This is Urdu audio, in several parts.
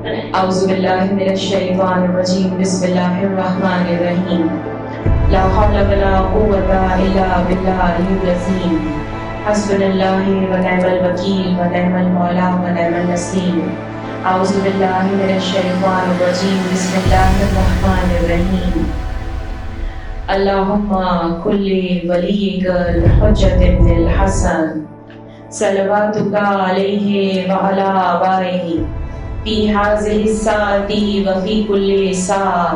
اعوذ باللہ من الشیطان الرجیم بسم اللہ الرحمن الرحیم لا حول ولا قوة الا باللہ العلی العظیم حسبنا اللہ ونعم الوکیل ونعم المولا ونعم النصیر اعوذ باللہ من الشیطان الرجیم بسم اللہ الرحمن الرحیم اللہم کل ولیک الحجۃ ابن الحسن صلواتک علیہ وعلی آبائہ فی هذه الساعة وفی کل ساعة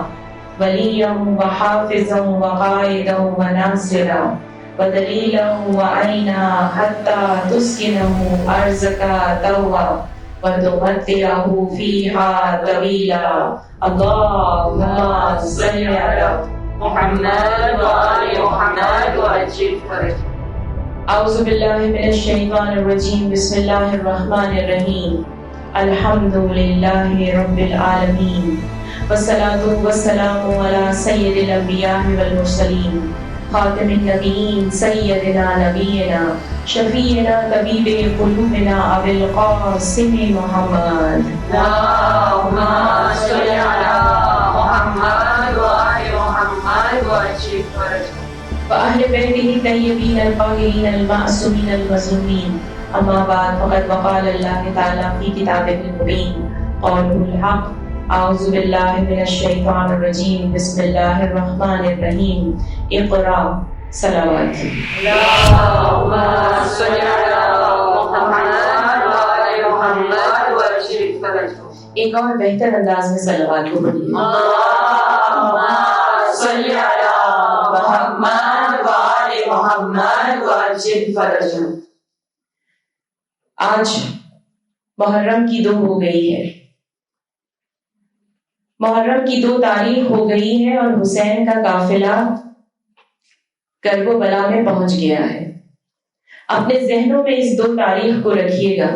ولیا وحافظا وقائدا وناصرا ودلیلا وعینا حتی تسکنہ ارضک طوعا وتمتعہ فیہا طویلا اللہم صل علی محمد وآل محمد وعجل فرجہ. اعوذ باللہ من الشیطان الرجیم بسم اللہ الرحمن الرحیم الحمد للہ رب العالمین والصلاة والسلام علی سید الانبیاء والمرسلین خاتم النبیین سیدنا نبینا شفیعنا طبیب قلوبنا ابی القاسم محمد اللہم صل علی محمد وآل محمد وعجل فرجہ وأهل بيته الطيبين الطاهرين المعصومين المظلومين أما بعد فقد وقال الله تعالى في كتابه المبين قوله الحق أعوذ بالله من الشيطان الرجيم بسم الله الرحمن الرحيم اقرأ صلوات اللهم صل على محمد وعلى محمد وعجل فرجه. ایک اور بہتر انداز میں صلوات کو پڑھیے. اللهم صل على محمد وعلى محمد وعجل فرجه. آج محرم کی 2 ہو گئی ہے. محرم کی 2 تاریخ ہو گئی ہے اور حسین کا قافلہ کرب و بلا میں پہنچ گیا ہے. اپنے ذہنوں میں اس 2 تاریخ کو رکھیے گا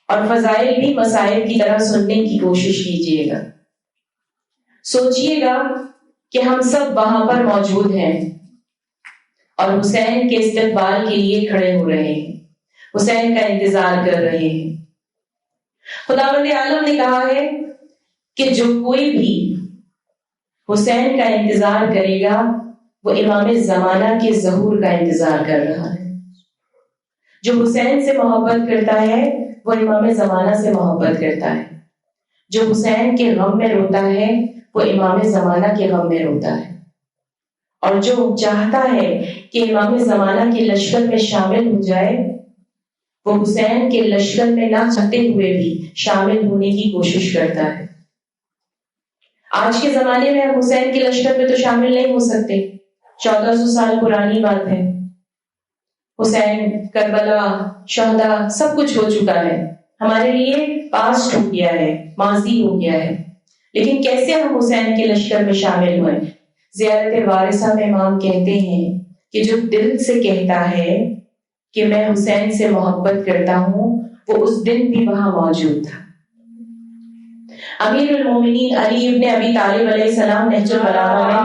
اور فضائل بھی مسائل کی طرح سننے کی کوشش کیجیے گا. سوچئے گا کہ ہم سب وہاں پر موجود ہیں اور حسین کے استقبال کے لیے کھڑے ہو رہے ہیں, حسین کا انتظار کر رہے ہیں. خداوند عالم نے کہا ہے کہ جو کوئی بھی حسین کا انتظار کرے گا وہ امام زمانہ کے ظہور کا انتظار کر رہا ہے. جو حسین سے محبت کرتا ہے وہ امام زمانہ سے محبت کرتا ہے. جو حسین کے غم میں روتا ہے وہ امام زمانہ کے غم میں روتا ہے. اور جو چاہتا ہے کہ امام زمانہ کے لشکر میں شامل ہو جائے وہ حسین کے لشکر میں نہ چاہتے ہوئے بھی شامل ہونے کی کوشش کرتا ہے. آج کے زمانے میں ہم حسین کے لشکر میں تو شامل نہیں ہو سکتے. 1400 سال پرانی بات ہے. حسین، کربلا، شہداء سب کچھ ہو چکا ہے. ہمارے لیے پاسٹ ہو گیا ہے، ماضی ہو گیا ہے. لیکن کیسے ہم حسین کے لشکر میں شامل ہوئے؟ زیارت وارثہ میں امام کہتے ہیں کہ جو دل سے کہتا ہے کہ میں حسین سے محبت کرتا ہوں وہ اس دن بھی وہاں موجود تھا. امیر المومنین علی ابن ابی طالب علیہ السلام نہج البلاغہ میں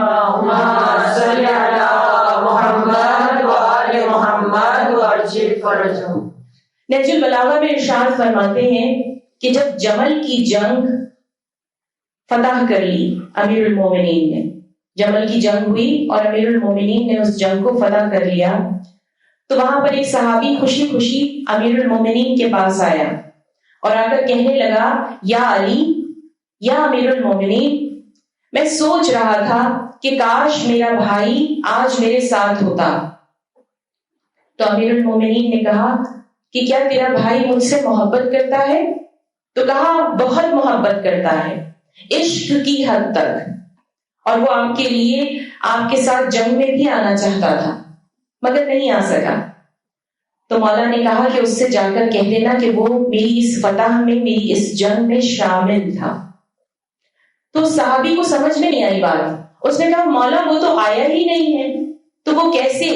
نہج البلاغہ میں ارشاد فرماتے ہیں کہ جب جمل کی جنگ فتح کر لی امیر المومنین نے، جمل کی جنگ ہوئی اور امیر المومنین نے اس جنگ کو فتح کر لیا، تو وہاں پر ایک صحابی خوشی خوشی امیر المومنین کے پاس آیا اور آ کر کہنے لگا یا علی، یا امیر المومنین، میں سوچ رہا تھا کہ کاش میرا بھائی آج میرے ساتھ ہوتا. تو امیر المومنین نے کہا کہ کیا تیرا بھائی مجھ سے محبت کرتا ہے؟ تو کہا بہت محبت کرتا ہے، عشق کی حد تک، اور وہ آپ کے لیے آپ کے ساتھ جنگ میں بھی آنا چاہتا تھا مگر نہیں آ سکا. تو مولا نے کہا کہ اس سے جا کر کہہ دینا کہ وہ میری اس فتح میں، میری اس جنگ میں شامل تھا. تو صحابی کو سمجھ میں نہیں آئی بات. اس نے کہا مولا وہ تو آیا ہی نہیں ہے تو وہ کیسے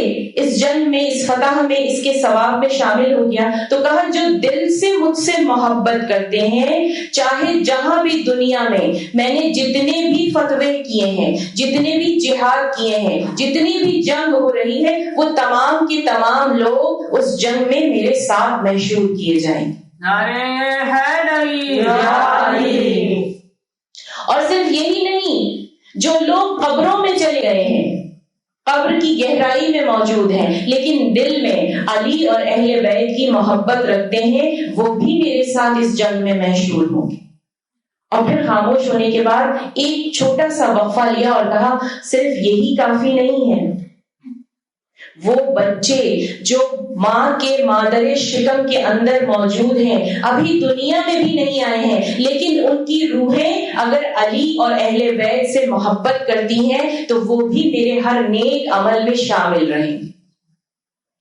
اس جنگ میں، اس فتح میں، اس کے ثواب میں شامل ہو گیا؟ تو کہا جو دل سے مجھ سے محبت کرتے ہیں، چاہے جہاں بھی دنیا میں میں نے جتنے بھی فتوے کیے ہیں، جتنے بھی جہاد کیے ہیں، جتنی بھی جنگ ہو رہی ہے، وہ تمام کے تمام لوگ اس جنگ میں میرے ساتھ محشور کیے جائیں گے. نعرے حیدری اور صرف یہی نہیں، جو لوگ قبروں میں چلے گئے ہیں، قبر کی گہرائی میں موجود ہیں، لیکن دل میں علی اور اہل بیت کی محبت رکھتے ہیں، وہ بھی میرے ساتھ اس جنگ میں محشور ہوں گے۔ اور پھر خاموش ہونے کے بعد ایک چھوٹا سا وقفہ لیا اور کہا صرف یہی کافی نہیں ہے، وہ بچے جو ماں کے مادر شکم کے اندر موجود ہیں، ابھی دنیا میں بھی نہیں آئے ہیں، لیکن ان کی روحیں اگر علی اور اہل بیت سے محبت کرتی ہیں تو وہ بھی میرے ہر نیک عمل میں شامل رہیں گے۔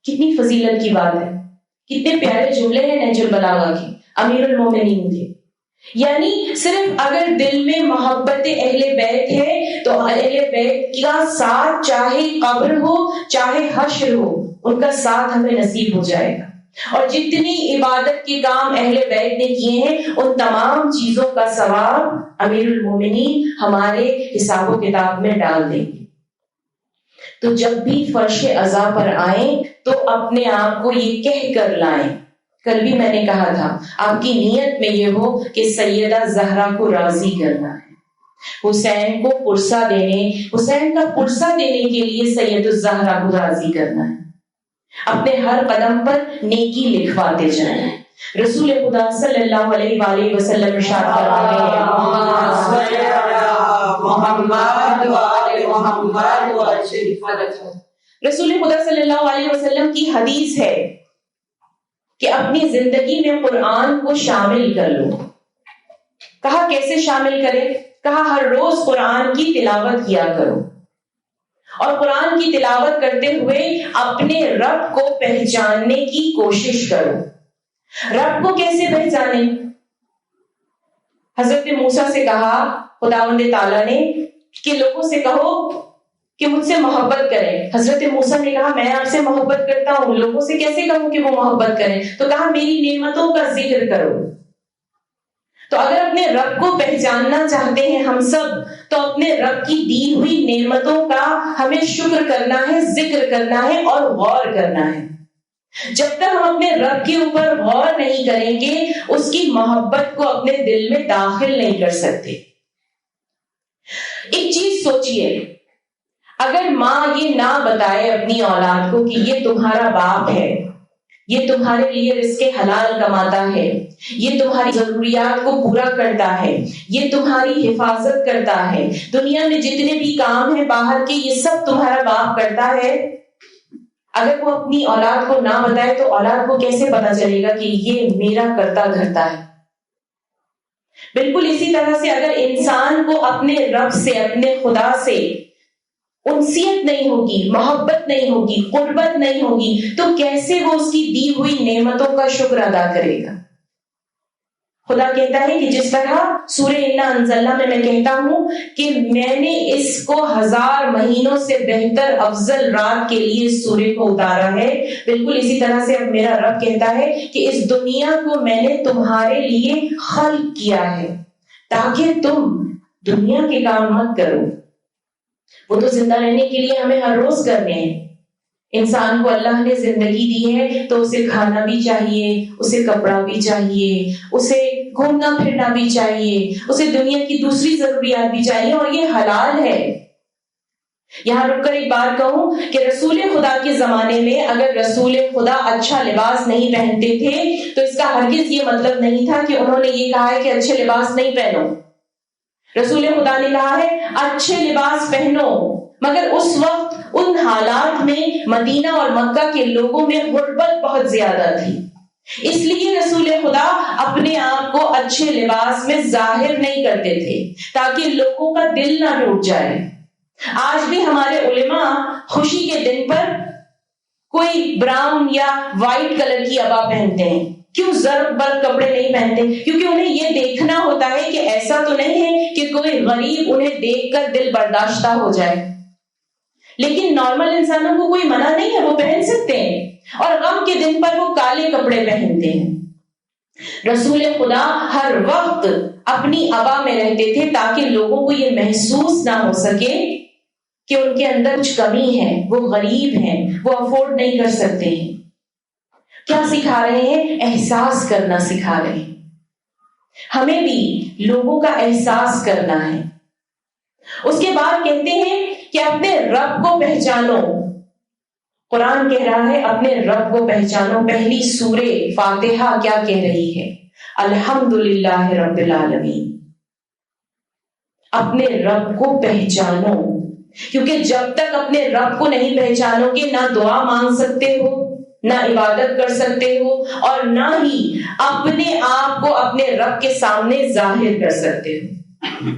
کتنی فضیلت کی بات ہے، کتنے پیارے جملے ہیں نہج البلاغہ کے۔ امیر المومنین تھے، یعنی صرف اگر دل میں محبت اہل بیت ہے تو اہل بیت کا ساتھ چاہے قبر ہو چاہے حشر ہو، ان کا ساتھ ہمیں نصیب ہو جائے گا۔ اور جتنی عبادت کے کام اہل بیت نے کیے ہیں ان تمام چیزوں کا ثواب امیر المومنین ہمارے حساب و کتاب میں ڈال دیں گے۔ تو جب بھی فرش عزا پر آئیں تو اپنے آپ کو یہ کہہ کر لائیں، کل بھی میں نے کہا تھا آپ کی نیت میں یہ ہو کہ سیدہ زہرا کو راضی کرنا ہے، حسین کو پرسہ دینے، حسین کا پرسہ دینے کے لیے سید الزہرا کو راضی کرنا ہے، اپنے ہر قدم پر نیکی لکھواتے جائیں۔ رسول خدا صلی اللہ علیہ وآلہ وسلم ارشاد فرماتے ہیں، رسول خدا صلی اللہ علیہ وسلم کی حدیث ہے کہ اپنی زندگی میں قرآن کو شامل کر لو۔ کہا کیسے شامل کرے؟ کہا ہر روز قرآن کی تلاوت کیا کرو، اور قرآن کی تلاوت کرتے ہوئے اپنے رب کو پہچاننے کی کوشش کرو۔ رب کو کیسے پہچانے؟ حضرت موسیٰ سے کہا خداوند تعالیٰ نے کہ لوگوں سے کہو کہ مجھ سے محبت کریں۔ حضرت موسیٰ نے کہا میں آپ سے محبت کرتا ہوں، لوگوں سے کیسے کہوں کہ وہ محبت کریں؟ تو کہا میری نعمتوں کا ذکر کرو۔ تو اگر اپنے رب کو پہچاننا چاہتے ہیں ہم سب تو اپنے رب کی دی ہوئی نعمتوں کا ہمیں شکر کرنا ہے، ذکر کرنا ہے اور غور کرنا ہے۔ جب تک ہم اپنے رب کے اوپر غور نہیں کریں گے اس کی محبت کو اپنے دل میں داخل نہیں کر سکتے۔ ایک چیز سوچئے، اگر ماں یہ نہ بتائے اپنی اولاد کو کہ یہ تمہارا باپ ہے، یہ تمہارے لیے رزق حلال کماتا ہے، یہ تمہاری ضروریات کو پورا کرتا ہے، یہ تمہاری حفاظت کرتا ہے، دنیا میں جتنے بھی کام ہیں باہر کے یہ سب تمہارا باپ کرتا ہے، اگر وہ اپنی اولاد کو نہ بتائے تو اولاد کو کیسے پتا چلے گا کہ یہ میرا کرتا دھرتا ہے؟ بالکل اسی طرح سے اگر انسان کو اپنے رب سے، اپنے خدا سے انسیت نہیں ہوگی، محبت نہیں ہوگی، قربت نہیں ہوگی تو کیسے وہ اس کی دی ہوئی نعمتوں کا شکر ادا کرے گا؟ خدا کہتا ہے کہ جس طرح سورہ انا انزلنا میں کہتا ہوں کہ میں نے اس کو 1000 مہینوں سے بہتر افضل رات کے لیے اس سورہ کو اتارا ہے، بالکل اسی طرح سے اب میرا رب کہتا ہے کہ اس دنیا کو میں نے تمہارے لیے خلق کیا ہے تاکہ تم دنیا کے کام مت کرو، وہ تو زندہ رہنے کے لیے ہمیں ہر روز کرنے ہیں۔ انسان کو اللہ نے زندگی دی ہے تو اسے کھانا بھی چاہیے، اسے کپڑا بھی چاہیے، اسے گھومنا پھرنا بھی چاہیے، اسے دنیا کی دوسری ضروریات بھی چاہیے، اور یہ حلال ہے۔ یہاں رک کر ایک بات کہوں کہ رسول خدا کے زمانے میں اگر رسول خدا اچھا لباس نہیں پہنتے تھے تو اس کا ہرگز یہ مطلب نہیں تھا کہ انہوں نے یہ کہا ہے کہ اچھے لباس نہیں پہنو۔ رسول خدا نے کہا ہے اچھے لباس پہنو، مگر اس وقت ان حالات میں مدینہ اور مکہ کے لوگوں میں غربت بہت زیادہ تھی، اس لیے رسول خدا اپنے آپ کو اچھے لباس میں ظاہر نہیں کرتے تھے تاکہ لوگوں کا دل نہ ٹوٹ جائے۔ آج بھی ہمارے علماء خوشی کے دن پر کوئی براؤن یا وائٹ کلر کی عبا پہنتے ہیں، کیوں زرق برق کپڑے نہیں پہنتے؟ کیونکہ انہیں یہ دیکھنا ہوتا ہے کہ ایسا تو نہیں ہے کہ کوئی غریب انہیں دیکھ کر دل برداشتہ ہو جائے، لیکن نارمل انسانوں کو کوئی منع نہیں ہے، وہ پہن سکتے ہیں، اور غم کے دن پر وہ کالے کپڑے پہنتے ہیں۔ رسول خدا ہر وقت اپنی عبا میں رہتے تھے تاکہ لوگوں کو یہ محسوس نہ ہو سکے کہ ان کے اندر کچھ کمی ہے، وہ غریب ہیں، وہ افورڈ نہیں کر سکتے ہیں۔ کیا سکھا رہے ہیں؟ احساس کرنا سکھا رہے ہیں. ہمیں بھی لوگوں کا احساس کرنا ہے. اس کے بعد کہتے ہیں کہ اپنے رب کو پہچانو. قرآن کہہ رہا ہے اپنے رب کو پہچانو. پہلی سورہ فاتحہ کیا کہہ رہی ہے؟ الحمدللہ رب العالمین. اپنے رب کو پہچانو، کیونکہ جب تک اپنے رب کو نہیں پہچانو گے نہ دعا مانگ سکتے ہو، نہ عبادت کر سکتے ہو، اور نہ ہی اپنے آپ کو اپنے رب کے سامنے ظاہر کر سکتے ہو.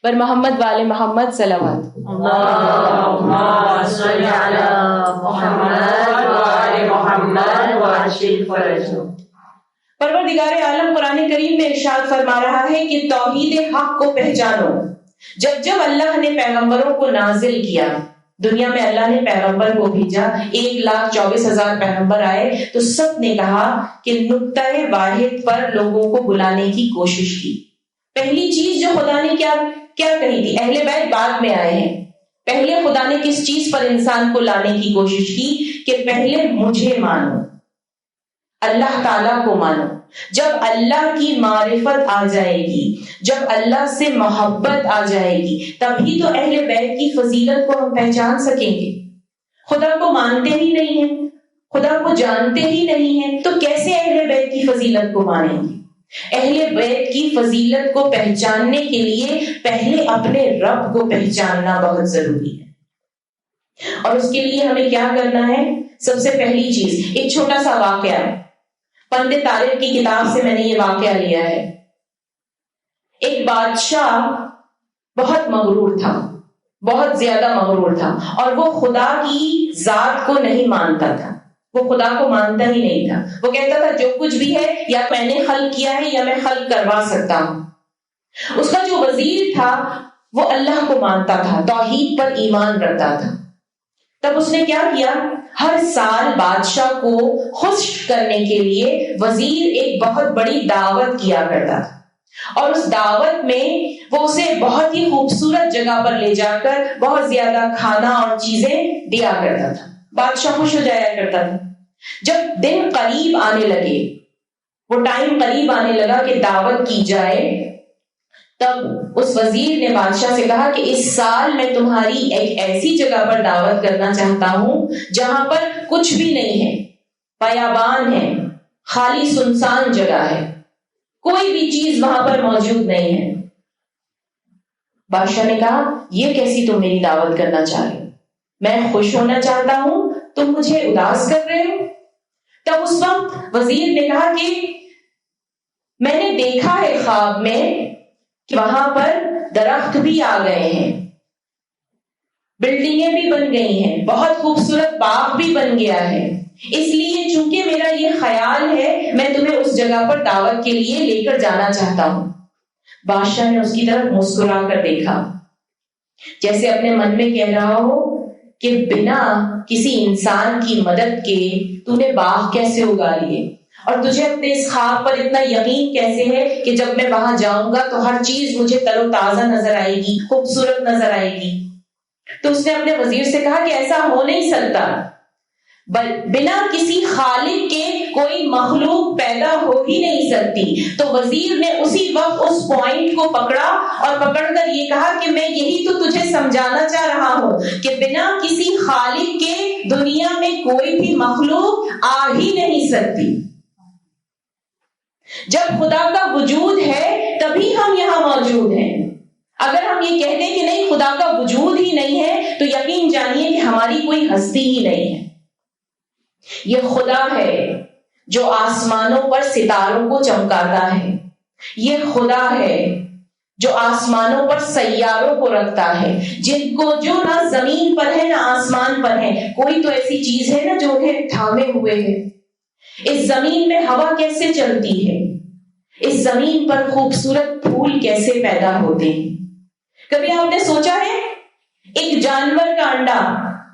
پر محمد والے محمد صلوات. اللہم صل علی محمد وآل محمد وعجل فرجهم. پروردگار عالم قرآن کریم میں ارشاد فرما رہا ہے کہ توحید حق کو پہچانو. جب اللہ نے پیغمبروں کو نازل کیا، دنیا میں اللہ نے پیغمبر کو بھیجا، 1,24,000 پیغمبر آئے، تو سب نے کہا کہ نقطہ واحد پر لوگوں کو بلانے کی کوشش کی. پہلی چیز جو خدا نے کیا کہی تھی؟ اہل بیت بعد میں آئے ہیں. پہلے خدا نے کس چیز پر انسان کو لانے کی کوشش کی؟ کہ پہلے مجھے مانو، اللہ تعالیٰ کو مانو. جب اللہ کی معرفت آ جائے گی، جب اللہ سے محبت آ جائے گی، تبھی تو اہل بیت کی فضیلت کو ہم پہچان سکیں گے. خدا کو مانتے ہی نہیں ہیں، خدا کو جانتے ہی نہیں ہیں، تو کیسے اہل بیت کی فضیلت کو مانیں گے؟ اہل بیت کی فضیلت کو پہچاننے کے لیے پہلے اپنے رب کو پہچاننا بہت ضروری ہے. اور اس کے لیے ہمیں کیا کرنا ہے؟ سب سے پہلی چیز، ایک چھوٹا سا واقعہ، پنڈت طارق کی کتاب سے میں نے یہ واقعہ لیا ہے. ایک بادشاہ بہت مغرور تھا، بہت زیادہ مغرور تھا، اور وہ خدا کی ذات کو نہیں مانتا تھا. وہ خدا کو مانتا ہی نہیں تھا. وہ کہتا تھا جو کچھ بھی ہے یا میں نے خلق کیا ہے یا میں خلق کروا سکتا ہوں. اس کا جو وزیر تھا وہ اللہ کو مانتا تھا، توحید پر ایمان رکھتا تھا. تب اس نے کیا کیا؟ ہر سال بادشاہ کو خوش کرنے کے لیے وزیر ایک بہت بڑی دعوت کیا کرتا تھا، اور اس دعوت میں وہ اسے بہت ہی خوبصورت جگہ پر لے جا کر بہت زیادہ کھانا اور چیزیں دیا کرتا تھا. بادشاہ خوش ہو جایا کرتا تھا. جب دن قریب آنے لگے، وہ ٹائم قریب آنے لگا کہ دعوت کی جائے، تب اس وزیر نے بادشاہ سے کہا کہ اس سال میں تمہاری ایک ایسی جگہ پر دعوت کرنا چاہتا ہوں جہاں پر کچھ بھی نہیں ہے، بیابان ہے، خالی سنسان جگہ ہے، کوئی بھی چیز وہاں پر موجود نہیں ہے. بادشاہ نے کہا یہ کیسی تم میری دعوت کرنا چاہ رہے ہو؟ میں خوش ہونا چاہتا ہوں، تم مجھے اداس کر رہے ہو. تب اس وقت وزیر نے کہا کہ میں نے دیکھا ہے خواب میں کہ وہاں پر درخت بھی آ گئے ہیں، بلڈنگیں بھی بن گئی ہیں، بہت خوبصورت باغ بھی بن گیا ہے، اس لیے چونکہ میرا یہ خیال ہے میں تمہیں اس جگہ پر دعوت کے لیے لے کر جانا چاہتا ہوں. بادشاہ نے اس کی طرف مسکرا کر دیکھا، جیسے اپنے من میں کہہ رہا ہو کہ بنا کسی انسان کی مدد کے تو نے باغ کیسے اگا لیے، اور تجھے اپنے اس خواب پر اتنا یقین کیسے ہے کہ جب میں وہاں جاؤں گا تو ہر چیز مجھے تر و تازہ نظر آئے گی، خوبصورت نظر آئے گی. تو اس نے اپنے وزیر سے کہا کہ ایسا ہو نہیں سکتا، بنا کسی خالق کے کوئی مخلوق پیدا ہو ہی نہیں سکتی. تو وزیر نے اسی وقت اس پوائنٹ کو پکڑا اور پکڑ کر یہ کہا کہ میں یہی تو تجھے سمجھانا چاہ رہا ہوں کہ بنا کسی خالق کے دنیا میں کوئی بھی مخلوق آ ہی نہیں سکتی. جب خدا کا وجود ہے تبھی ہم یہاں موجود ہیں. اگر ہم یہ کہتے کہ نہیں خدا کا وجود ہی نہیں ہے تو یقین جانیے کہ ہماری کوئی ہستی ہی نہیں ہے. یہ خدا ہے جو آسمانوں پر ستاروں کو چمکاتا ہے، یہ خدا ہے جو آسمانوں پر سیاروں کو رکھتا ہے، جن کو جو نہ زمین پر ہے نہ آسمان پر ہے. کوئی تو ایسی چیز ہے نا جو انہیں تھامے ہوئے ہے. اس زمین میں ہوا کیسے چلتی ہے، اس زمین پر خوبصورت پھول کیسے پیدا ہوتے ہیں. کبھی آپ نے سوچا ہے ایک جانور کا انڈا،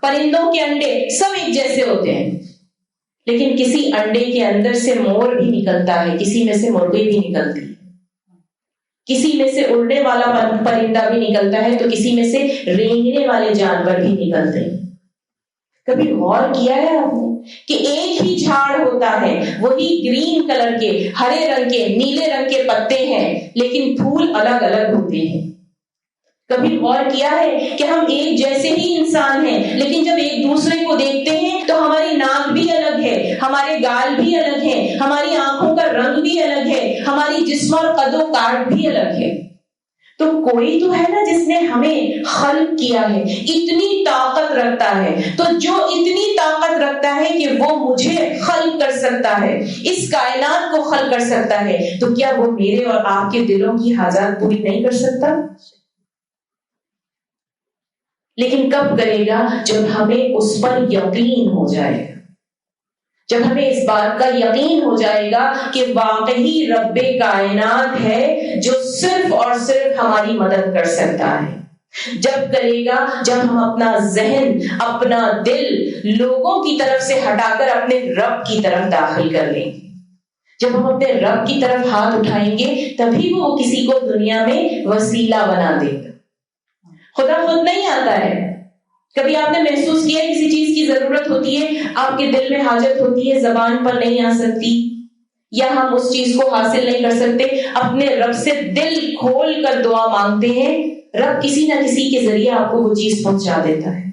پرندوں کے انڈے سب ایک جیسے ہوتے ہیں، لیکن کسی انڈے کے اندر سے مور بھی نکلتا ہے، کسی میں سے مرغی بھی نکلتی ہے، کسی میں سے اڑنے والا پرندہ بھی نکلتا ہے تو کسی میں سے رینگنے والے جانور بھی نکلتے ہیں. کبھی غور کیا ہے آپ نے کہ ایک ہی جھاڑ ہوتا ہے، وہی گرین کلر کے، ہرے رنگ کے، نیلے رنگ کے پتے ہیں، لیکن پھول الگ الگ ہوتے ہیں؟ کبھی غور کیا ہے کہ ہم ایک جیسے ہی انسان ہیں، لیکن جب ایک دوسرے کو دیکھتے ہیں تو ہماری ناک بھی الگ ہے، ہمارے گال بھی الگ ہیں، ہماری آنکھوں کا رنگ بھی الگ ہے، ہماری جسم اور قد و کاٹ بھی الگ ہے؟ تو کوئی تو ہے نا جس نے ہمیں خلق کیا ہے، اتنی طاقت رکھتا ہے، تو جو اتنی طاقت رکھتا ہے کہ وہ مجھے خلق کر سکتا ہے، اس کائنات کو خلق کر سکتا ہے، تو کیا وہ میرے اور آپ کے دلوں کی حاجات پوری نہیں کر سکتا؟ لیکن کب کرے گا؟ جب ہمیں اس پر یقین ہو جائے گا، جب ہمیں اس بات کا یقین ہو جائے گا کہ واقعی رب کائنات ہے جو صرف اور صرف ہماری مدد کر سکتا ہے۔ جب کرے گا جب ہم اپنا ذہن، اپنا دل لوگوں کی طرف سے ہٹا کر اپنے رب کی طرف داخل کر لیں گے، جب ہم اپنے رب کی طرف ہاتھ اٹھائیں گے تبھی وہ کسی کو دنیا میں وسیلہ بنا دے گا۔ خدا خود نہیں آتا ہے۔ کبھی آپ نے محسوس کیا کسی چیز کی ضرورت ہوتی ہے، آپ کے دل میں حاجت ہوتی ہے، زبان پر نہیں آ سکتی، یا ہم اس چیز کو حاصل نہیں کر سکتے، اپنے رب سے دل کھول کر دعا مانگتے ہیں، رب کسی نہ کسی کے ذریعے آپ کو وہ چیز پہنچا دیتا ہے۔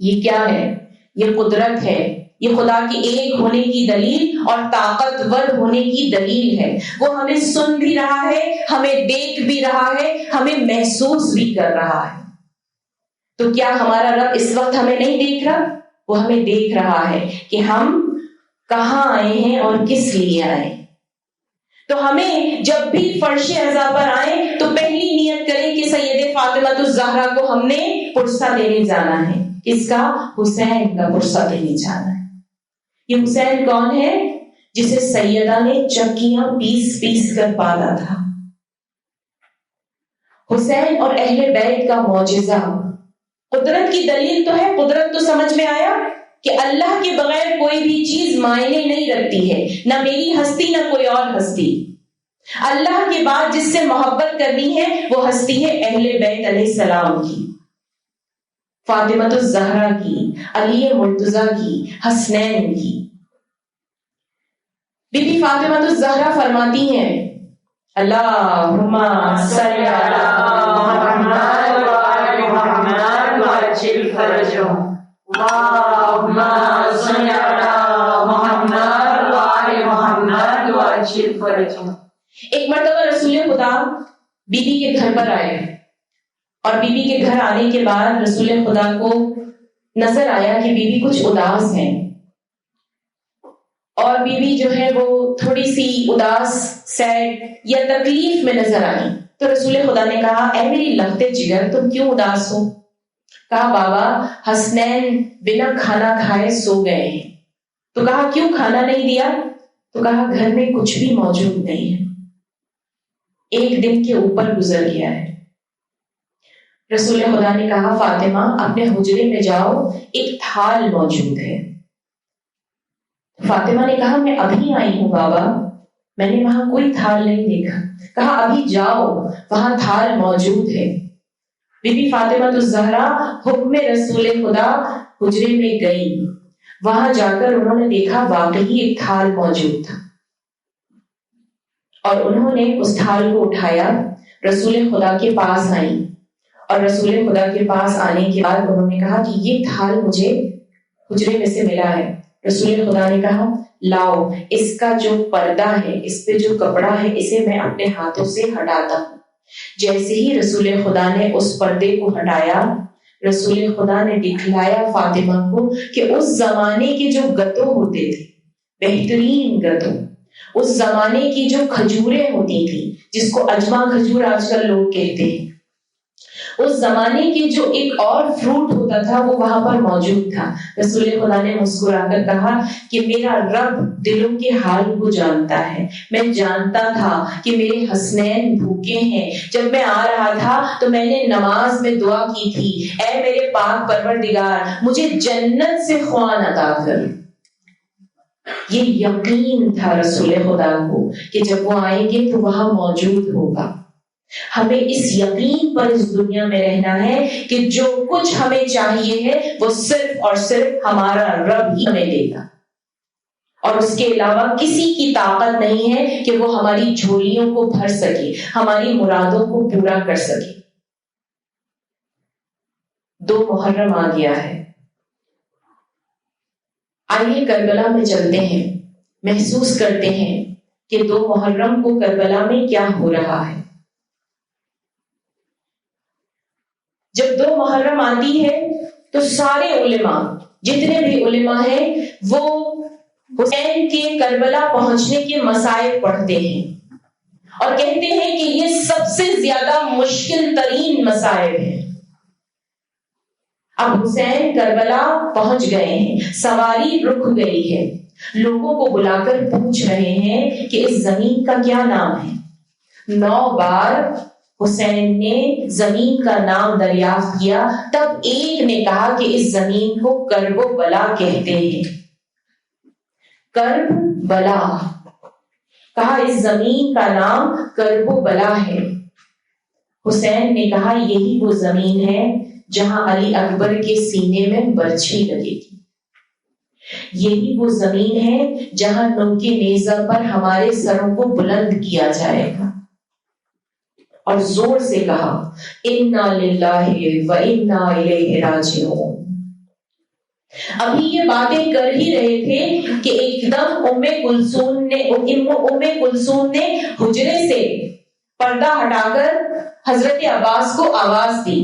یہ کیا ہے؟ یہ قدرت ہے، یہ خدا کے ایک ہونے کی دلیل اور طاقتور ہونے کی دلیل ہے۔ وہ ہمیں سن بھی رہا ہے، ہمیں دیکھ بھی رہا ہے، ہمیں محسوس بھی کر رہا ہے۔ تو کیا ہمارا رب اس وقت ہمیں نہیں دیکھ رہا؟ وہ ہمیں دیکھ رہا ہے کہ ہم کہاں آئے ہیں اور کس لیے آئے۔ تو ہمیں جب بھی فرش عزا پر آئیں تو پہلی نیت کریں کہ سید فاطمہ الزہرا کو ہم نے پرسہ دینے جانا ہے۔ کس کا؟ حسین کا پرسہ دینے جانا ہے۔ یہ حسین کون ہے؟ جسے سیدہ نے چکیاں پیس پیس کر پالا تھا۔ حسین اور اہل بیت کا معجزہ، قدرت کی دلیل تو ہے، قدرت تو سمجھ میں آیا کہ اللہ کے بغیر کوئی بھی چیز معنی نہیں رکھتی ہے، نہ میری ہستی نہ کوئی اور ہستی۔ اللہ کے بعد جس سے محبت کرنی ہے وہ ہستی ہے اہل بیت علیہ السلام کی، فاطمہ الزہرا کی، علی مرتضیٰ کی، حسنین کی۔ بی بی فاطمہ الزہرا فرماتی ہیں اللہم صلی علی محمد وآل محمد وعجل فرجهم، اللہم صلی علی محمد وآل محمد وعجل فرجهم۔ ایک مرتبہ رسول خدا بی بی کے گھر پر آئے، اور بی بی کے گھر آنے کے بعد رسول خدا کو نظر آیا کہ بی بی کچھ اداس ہیں، اور بی بی جو ہے وہ تھوڑی سی اداس، سیڈ یا تکلیف میں نظر آئی۔ تو رسول خدا نے کہا اے میری لختے جگر، تم کیوں اداس ہو؟ کہا بابا حسنین بنا کھانا کھائے سو گئے ہیں۔ تو کہا کیوں کھانا نہیں دیا؟ تو کہا گھر میں کچھ بھی موجود نہیں ہے، ایک دن کے اوپر گزر گیا ہے۔ رسول خدا نے کہا فاطمہ اپنے حجرے میں جاؤ، ایک تھال موجود ہے۔ فاطمہ نے کہا میں ابھی آئی ہوں بابا، میں نے وہاں کوئی تھال نہیں دیکھا۔ کہا ابھی جاؤ، وہاں تھال موجود ہے۔ بی بی فاطمہ الزہرا حکم رسول خدا حجرے میں گئی، وہاں جا کر انہوں نے دیکھا واقعی ایک تھال موجود تھا، اور انہوں نے اس تھال کو اٹھایا، رسول خدا کے پاس آئیں، اور رسول خدا کے پاس آنے کے بعد انہوں نے کہا کہ یہ تھال مجھے حجرے میں سے ملا ہے۔ رسول خدا نے کہا لاؤ، اس کا جو پردہ ہے، اس پہ جو کپڑا ہے، اسے میں اپنے ہاتھوں سے ہٹاتا ہوں۔ جیسے ہی رسول خدا نے اس پردے کو ہٹایا، رسول خدا نے دکھلایا فاطمہ کو کہ اس زمانے کے جو گتوں ہوتے تھے، بہترین گتوں، اس زمانے کی جو کھجوریں ہوتی تھی جس کو اجما کھجور آج کل لوگ کہتے ہیں، اس زمانے کے جو ایک اور فروٹ ہوتا تھا وہ وہاں پر موجود تھا۔ رسول خدا نے مسکرا کر کہا کہ میرا رب دلوں کے حال کو جانتا ہے، میں جانتا تھا کہ میرے حسنین بھوکے ہیں۔ جب میں آ رہا تھا تو میں نے نماز میں دعا کی تھی اے میرے پاک پروردگار مجھے جنت سے خوان عطا کر۔ یہ یقین تھا رسول خدا کو کہ جب وہ آئیں گے تو وہاں موجود ہوگا۔ ہمیں اس یقین پر اس دنیا میں رہنا ہے کہ جو کچھ ہمیں چاہیے ہے وہ صرف اور صرف ہمارا رب ہی ہمیں دے گا، اور اس کے علاوہ کسی کی طاقت نہیں ہے کہ وہ ہماری جھولیوں کو بھر سکے، ہماری مرادوں کو پورا کر سکے۔ 2 محرم آ گیا ہے، آئیے کربلا میں چلتے ہیں، محسوس کرتے ہیں کہ 2 محرم کو کربلا میں کیا ہو رہا ہے۔ جب 2 محرم آتی ہے تو سارے علماء، جتنے بھی علماء ہیں، وہ حسین کے کربلا پہنچنے کے مصائب پڑھتے ہیں اور کہتے ہیں کہ یہ سب سے زیادہ مشکل ترین مصائب ہیں۔ اب حسین کربلا پہنچ گئے ہیں، سواری رک گئی ہے، لوگوں کو بلا کر پوچھ رہے ہیں کہ اس زمین کا کیا نام ہے۔ 9 بار حسین نے زمین کا نام دریافت کیا، تب ایک نے کہا کہ اس زمین کو کرب و بلا کہتے ہیں۔ کرب بلا کہا، اس زمین کا نام کرب و بلا ہے۔ حسین نے کہا یہی وہ زمین ہے جہاں علی اکبر کے سینے میں برچھی لگے گی، یہی وہ زمین ہے جہاں نوک نیزہ پر ہمارے سروں کو بلند کیا جائے گا۔ اور زور سے کہا انا للہ و انا الیہ راجعون۔ ابھی یہ باتیں کر ہی رہے تھے کہ ایک دم ام کلثوم نے حجرے سے پردہ ہٹا کر حضرت عباس کو آواز دی،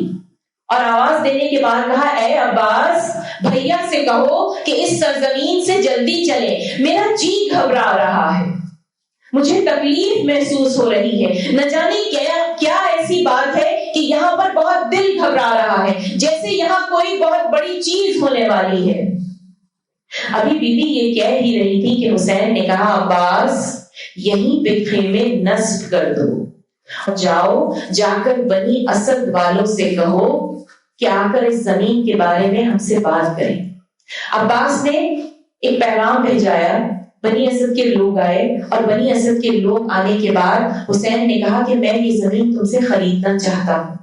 اور آواز دینے کے بعد کہا اے عباس، بھیا سے کہو کہ اس سرزمین سے جلدی چلے، میرا جی گھبرا رہا ہے، مجھے تکلیف محسوس ہو رہی ہے، نہ جانے کیا ایسی بات ہے کہ یہاں پر بہت دل گھبرا رہا ہے، جیسے یہاں کوئی بہت بڑی چیز ہونے والی ہے۔ ابھی بی بی یہ کہہ ہی رہی تھی کہ حسین نے کہا عباس یہیں پہ خیمے نصب کر دو، جاؤ جا کر بنی اسد والوں سے کہو کہ آ کر اس زمین کے بارے میں ہم سے بات کریں۔ عباس نے ایک پیغام بھیجایا، بنی اسد کے لوگ آئے، اور بنی اسد کے لوگ آنے کے بعد حسین نے کہا کہ میں یہ زمین تم سے خریدنا چاہتا ہوں۔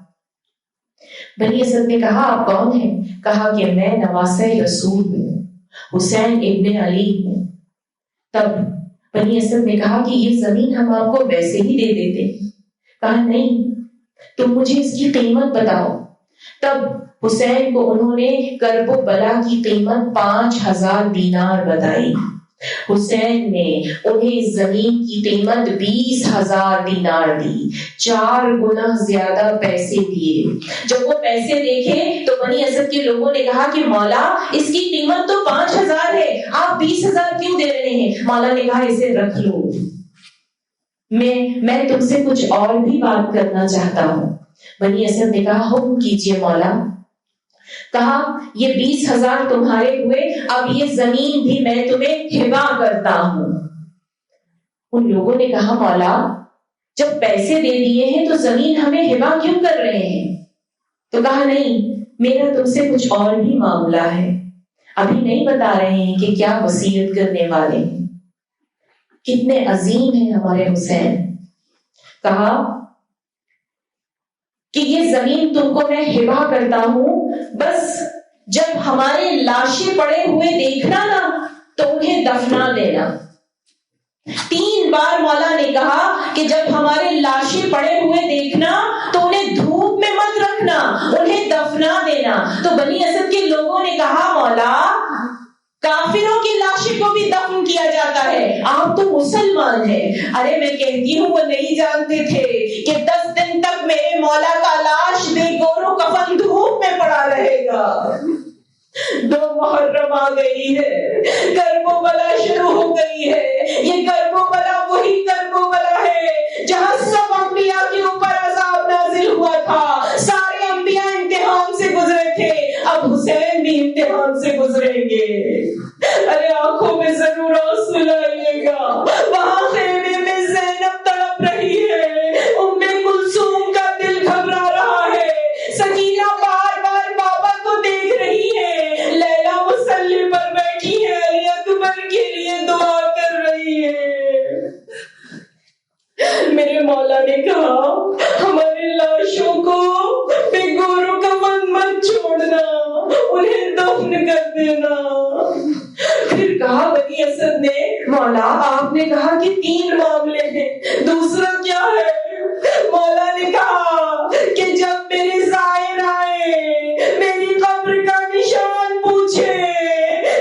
بنی اسد نے کہا آپ کون ہیں؟ کہا کہ میں نواسہ رسول ہوں، حسین ابن علی ہوں۔ تب بنی اسد نے کہا کہ یہ زمین ہم آپ کو ویسے ہی دے دیتے ہیں۔ کہا نہیں، تم مجھے اس کی قیمت بتاؤ۔ تب حسین کو انہوں نے کرب و بلا کی قیمت 5000 دینار بتائی۔ حسین نے انہیں زمین کی قیمت 20,000 دینار دی، 4 گنا زیادہ پیسے دیے۔ جب وہ پیسے دیکھے تو بنی اسد کے لوگوں نے کہا کہ مولا اس کی قیمت تو 5,000 ہے، آپ 20,000 کیوں دے رہے ہیں؟ مولا نے کہا اسے رکھ لو، میں تم سے کچھ اور بھی بات کرنا چاہتا ہوں۔ بنی اسد نے کہا حکم کیجئے مولا۔ کہا یہ 20,000 تمہارے ہوئے، اب یہ زمین بھی میں تمہیں ہبا کرتا ہوں۔ ان لوگوں نے کہا مولا جب پیسے دے دیے ہیں تو زمین ہمیں ہبا کیوں کر رہے ہیں؟ تو کہا نہیں، میرا تم سے کچھ اور بھی معاملہ ہے، ابھی نہیں بتا رہے ہیں کہ کیا وصیت کرنے والے ہیں۔ کتنے عظیم ہیں ہمارے حسین۔ کہا کہ یہ زمین تم کو میں ہبا کرتا ہوں، بس جب ہمارے لاشیں پڑے ہوئے دیکھنا نا تو انہیں دفنا دینا۔ 3 بار مولا نے کہا کہ جب ہمارے لاشیں پڑے ہوئے دیکھنا تو انہیں دھوپ میں مت رکھنا، انہیں دفنا دینا۔ تو بنی اسد کے لوگوں نے کہا مولا کافروں کی لاشیں کو بھی دفن کیا جاتا ہے، آپ تو مسلمان ہیں۔ ارے میں کہتی ہوں وہ نہیں جانتے تھے کہ 10 دن تک میرے مولا کا لاش بے گور و کفن دھوپ میں پڑا رہے گا۔ 2 محرم آ گئی ہے، کرب و بلا شروع ہو گئی ہے۔ یہ کرب و بلا وہی کرب و بلا ہے جہاں سب انبیاء کے اوپر عذاب نازل ہوا تھا، سارے انبیاء امتحان سے گزرے تھے، اب حسین بھی امتحان سے گزریں گے۔ ارے آنکھوں میں ضرور آنسو لائیے گا، وہاں خیمے میں زینب تڑپ رہی ہے، ام کلثوم کا دل گھبرا رہا ہے، سکینہ بار بار بابا کو دیکھ رہی ہے، لیلا مصلی پر بیٹھی ہے، علی اکبر کے لیے دعا کر رہی ہے۔ میرے مولا نے کہا ہمارے لاشوں کو بے گور و کفن مت چھوڑنا، انہیں دفن کر دینا۔ پھر کہا بنی اسد نے مولا آپ نے کہا کہ 3 معاملے ہیں، دوسرا کیا ہے؟ مولا نے کہا کہ جب میرے زائر آئے میری قبر کا نشان پوچھے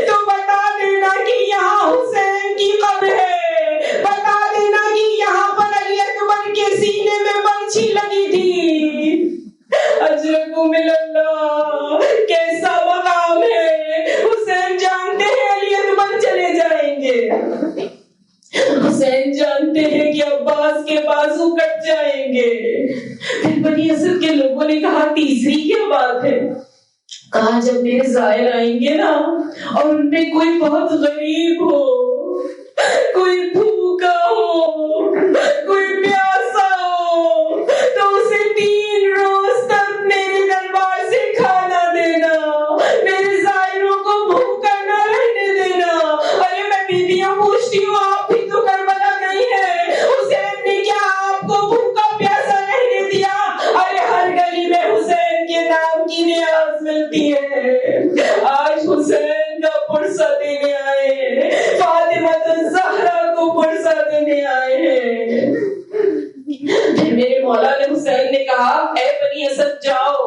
تو بتا دینا کہ یہاں حسین کی قبر ہے، بتا دینا کہ یہاں پر علی اکبر کے سینے میں برچھی لگی تھی۔ اجرکم اللہ، کیسا مقام ہے! حسین جانتے ہیں علی اکبر چلے جائیں گے، حسین جانتے ہیں کہ عباس کے بازو کٹ جائیں گے۔ پھر بنی اسد کے لوگوں نے کہا تیسری کیا بات ہے؟ کہا جب میرے زائر آئیں گے نا اور ان میں کوئی بہت غریب ہو، کوئی بھوکا ہو، کوئی پیاسا ہو، تو اسے 3 روز تک میرے دربار سے کھانا دینا، میرے زائروں کو بھوکا نہ رہنے دینا۔ ارے میں بیویاں پوچھتی ہوں آپ بھی تو کربلا گئی ہے، حسین نے کیا آپ کو بھوکا پیاسا رہنے دیا؟ ارے ہر گلی میں حسین کے نام کی نیاز ملتی ہے۔ آج حسین کا پرسہ دینے آئے ہیں، فاطمہ الزہرا کو پرسہ دینے آئے ہیں۔ پھر میرے مولا نے حسین نے کہا اے بنی اسد جاؤ،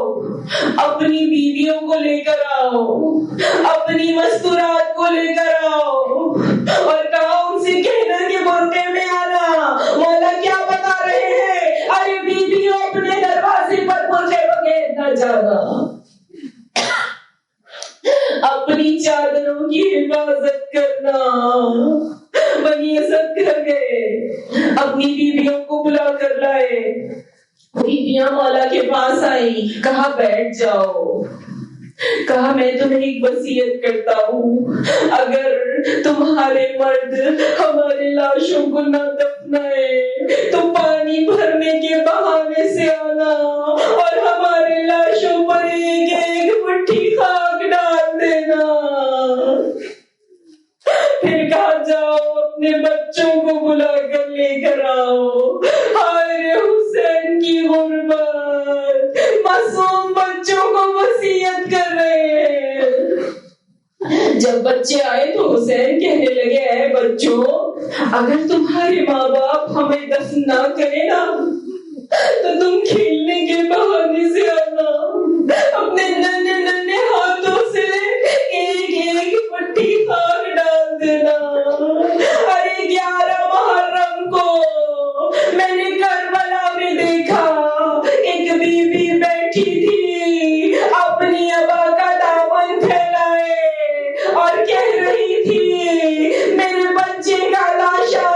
اپنی بیویوں کو لے کر آؤ، اپنی مستورات کو لے کر آؤ، اور کہا ان سے کہنا کہ برقعے میں آنا۔ مولا کیا بتا رہے ہیں؟ ارے بیویوں اپنے دروازے پر برقعے بغیر نہ جانا، اپنی چادروں کی حفاظت کرنا۔ بنی اسد گھر گئے، اپنی بیویوں کو بلا کر لائے، بیویاں مولا کے پاس آئیں، کہا بیٹھ جاؤ۔ کہا میں تمہیں ایک وصیت کرتا ہوں، اگر تمہارے مرد ہمارے لاشوں کو نہ دفنائے تو پانی بھرنے کے بہانے سے آنا اور ہمارے لاشوں پر ایک ایک مٹھی خاک ڈال دینا۔ پھر کہا جاؤ اپنے بچوں کو بلا کر لے کر آؤ۔ ہائے حسین کی غربت، معصوم بچوں کو وصیت کر رہے ہیں۔ جب بچے آئے تو حسین کہنے لگے اے بچوں، اگر تمہارے ماں باپ ہمیں دفن نہ کرے نا تو تم کھیلنے کے بہانے سے آنا، اپنے ننھے ننھے ہاتھوں سے ایک ایک مٹھی خاک ڈال دینا۔ ارے 11 محرم کو میں نے کربلا میں دیکھا، ایک بی بی بیٹھی تھی اپنی ابا کا دامن پھیلائے اور کہہ رہی تھی میرے بچے کا لاشا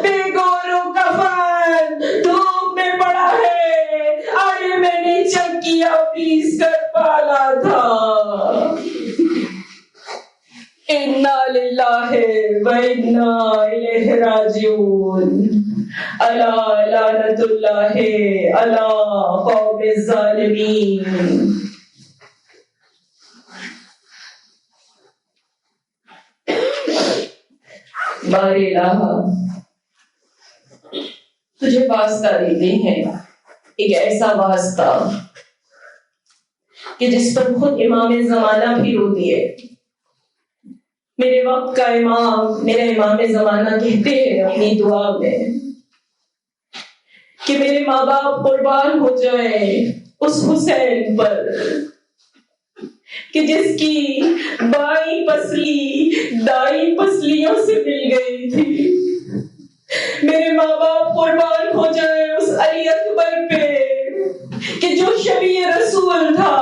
بے گور و کفن دھوپ میں پڑا ہے، ارے میں نے چکیا پیس کر پالا تھا۔ انا للہ و انا الیہ راجعون۔ الا لعنت اللہ علی قوم الظالمین۔ بار الہ تجھے واسطہ دیتے ہیں، ایک ایسا واسطہ کہ جس پر خود امام زمانہ بھی روتی ہے۔ میرے وقت کا امام، میرا امام زمانہ کہتے ہیں اپنی دعا میں کہ میرے ماں باپ قربان ہو جائیں اس حسین پر کہ جس کی بائیں پسلی دائیں پسلیوں سے مل گئی تھی۔ میرے ماں باپ قربان ہو جائیں اس علی اکبر پہ کہ جو شبیہ رسول تھا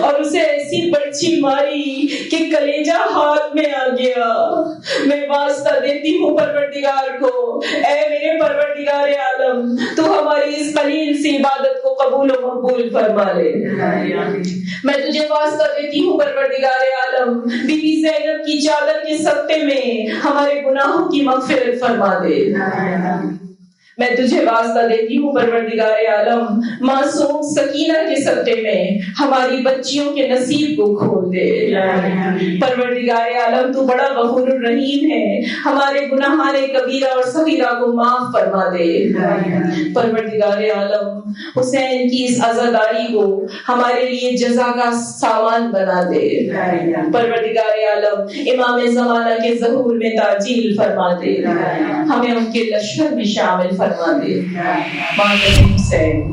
اور اسے ایسی برچھی ماری کہ کلیجہ ہاتھ میں آ گیا۔ میں واسطہ دیتی ہوں پروردگار کو، اے میرے پروردگار عالم تو ہماری اس قلیل سی عبادت کو قبول و مقبول فرما لے۔ میں تجھے واسطہ دیتی ہوں پروردگار عالم، بی بی زینب کی چادر کے صدقے میں ہمارے گناہوں کی مغفرت فرما دے۔ میں تجھے واسطہ دیتی ہوں پروردگار عالم، معصوم سکینہ کے صدقے میں ہماری بچیوں کے نصیب کو کھول دے۔ پروردگار عالم تو بڑا غفور الرحیم ہے، ہمارے گناہان کبیرہ اور صغیرہ کو معاف فرما دے۔ پروردگار عالم حسین کی اس عزاداری کو ہمارے لیے جزا کا سامان بنا دے۔ پروردگار عالم امام زمانہ کے ظہور میں تعجیل فرما دے، ہمیں ان کے لشکر میں شامل فرما دے۔ ماتم حسین۔